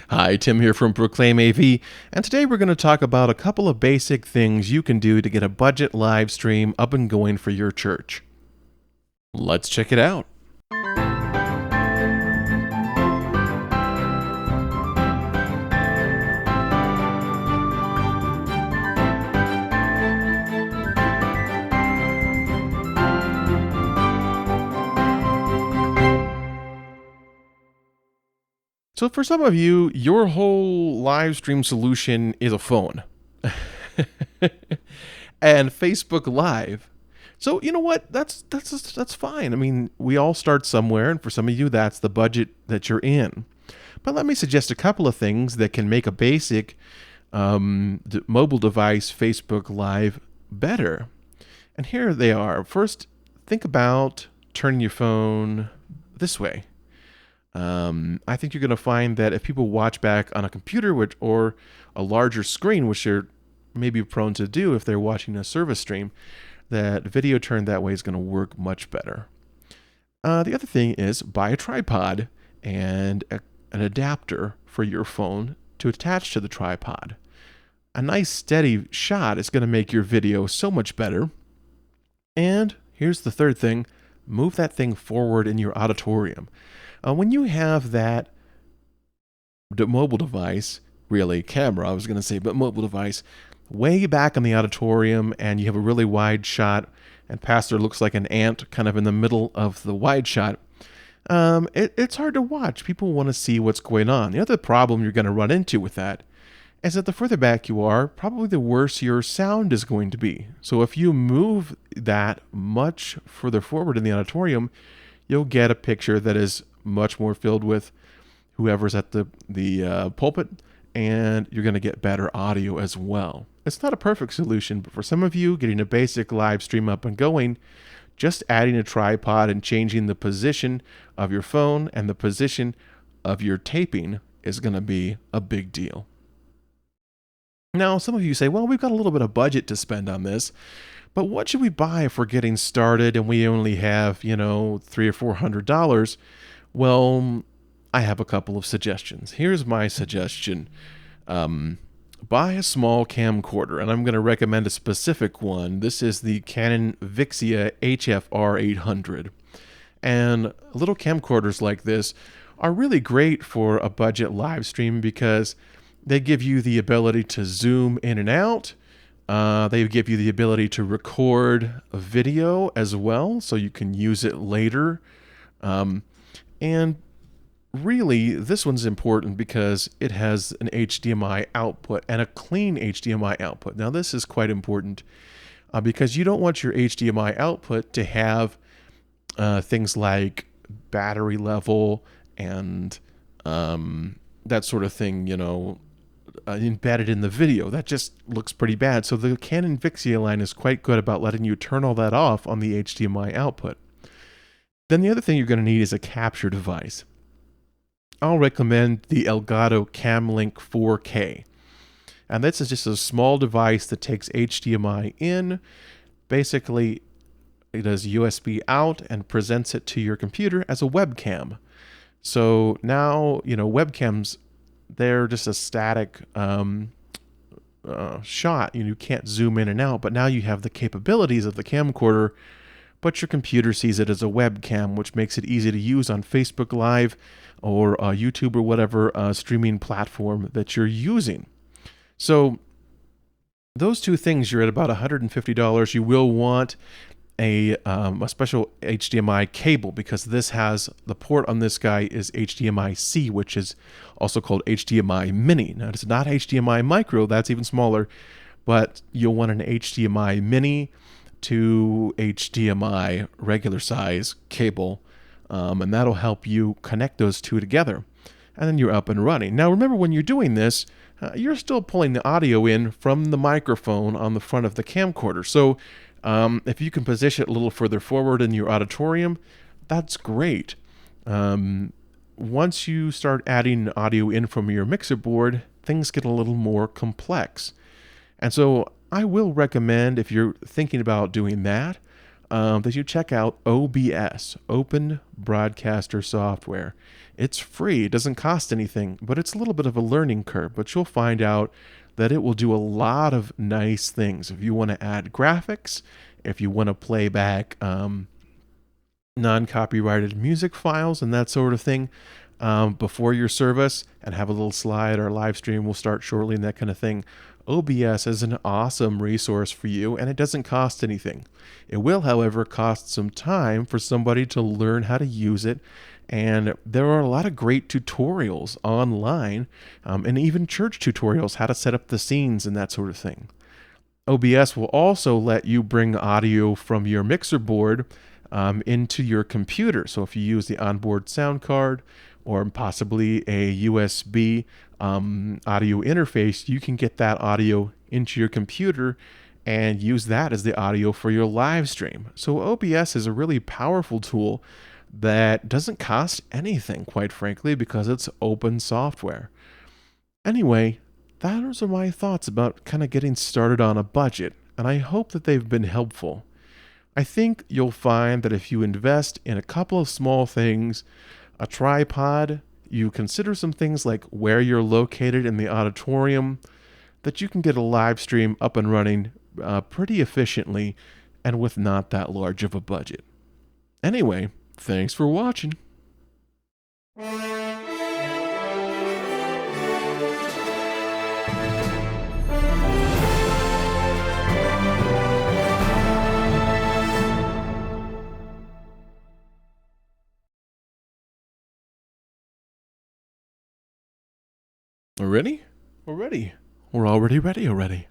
Hi, Tim here from Proclaim AV, and today we're going to talk about a couple of basic things you can do to get a budget live stream up and going for your church. Let's check it out. So for some of you, your whole live stream solution is a phone and Facebook Live. So you know what? That's fine. I mean, we all start somewhere, and for some of you, that's the budget that you're in. But let me suggest a couple of things that can make a basic mobile device Facebook Live better. And here they are. First, think about turning your phone this way. I think you're going to find that if people watch back on a computer or a larger screen, which they're maybe prone to do if they're watching a service stream, that video turned that way is going to work much better. The other thing is buy a tripod and an adapter for your phone to attach to the tripod. A nice steady shot is going to make your video so much better. And here's the third thing, move that thing forward in your auditorium. When you have that mobile device, really camera, I was going to say, but mobile device, way back in the auditorium, and you have a really wide shot, and pastor looks like an ant kind of in the middle of the wide shot, it's hard to watch. People want to see what's going on. The other problem you're going to run into with that is that the further back you are, probably the worse your sound is going to be. So if you move that much further forward in the auditorium, you'll get a picture that is much more filled with whoever's at the pulpit, and you're going to get better audio as well. It's not a perfect solution, but for some of you, getting a basic live stream up and going, just adding a tripod and changing the position of your phone and the position of your taping is going to be a big deal. Now, some of you say, well, we've got a little bit of budget to spend on this, but what should we buy if we're getting started and we only have, $300 or $400? Well, I have a couple of suggestions. Here's my suggestion. Buy a small camcorder, and I'm going to recommend a specific one. This is the Canon Vixia HFR 800. And little camcorders like this are really great for a budget live stream because they give you the ability to zoom in and out. They give you the ability to record a video as well, so you can use it later. And really, this one's important because it has an HDMI output and a clean HDMI output. Now, this is quite important because you don't want your HDMI output to have things like battery level and that sort of thing, embedded in the video. That just looks pretty bad. So the Canon Vixia line is quite good about letting you turn all that off on the HDMI output. Then the other thing you're going to need is a capture device. I'll recommend the Elgato Cam Link 4K. And this is just a small device that takes HDMI in. Basically, it does USB out and presents it to your computer as a webcam. So now, webcams, they're just a static shot. You can't zoom in and out, but now you have the capabilities of the camcorder, but your computer sees it as a webcam, which makes it easy to use on Facebook Live or YouTube or whatever streaming platform that you're using. So those two things, you're at about $150. You will want a special HDMI cable because this has, the port on this guy is HDMI-C, which is also called HDMI Mini. Now, it's not HDMI Micro, that's even smaller, but you'll want an HDMI Mini to HDMI regular size cable, and that'll help you connect those two together, and then you're up and running. Now remember, when you're doing this, you're still pulling the audio in from the microphone on the front of the camcorder. So if you can position it a little further forward in your auditorium, that's great. Once you start adding audio in from your mixer board, things get a little more complex. And so I will recommend, if you're thinking about doing that, that you check out OBS, Open Broadcaster Software. It's free, it doesn't cost anything, but it's a little bit of a learning curve. But you'll find out that it will do a lot of nice things. If you want to add graphics, if you want to play back non-copyrighted music files and that sort of thing before your service and have a little slide or live stream will start shortly and that kind of thing. OBS is an awesome resource for you and it doesn't cost anything. It will, however, cost some time for somebody to learn how to use it. And there are a lot of great tutorials online and even church tutorials, how to set up the scenes and that sort of thing. OBS will also let you bring audio from your mixer board into your computer. So if you use the onboard sound card or possibly a USB audio interface, you can get that audio into your computer and use that as the audio for your live stream. So OBS is a really powerful tool that doesn't cost anything, quite frankly, because it's open software. Anyway, those are my thoughts about kind of getting started on a budget, and I hope that they've been helpful. I think you'll find that if you invest in a couple of small things, a tripod, you consider some things like where you're located in the auditorium, that you can get a live stream up and running pretty efficiently and with not that large of a budget. Anyway, thanks for watching. Ready? We're ready. We're already ready already.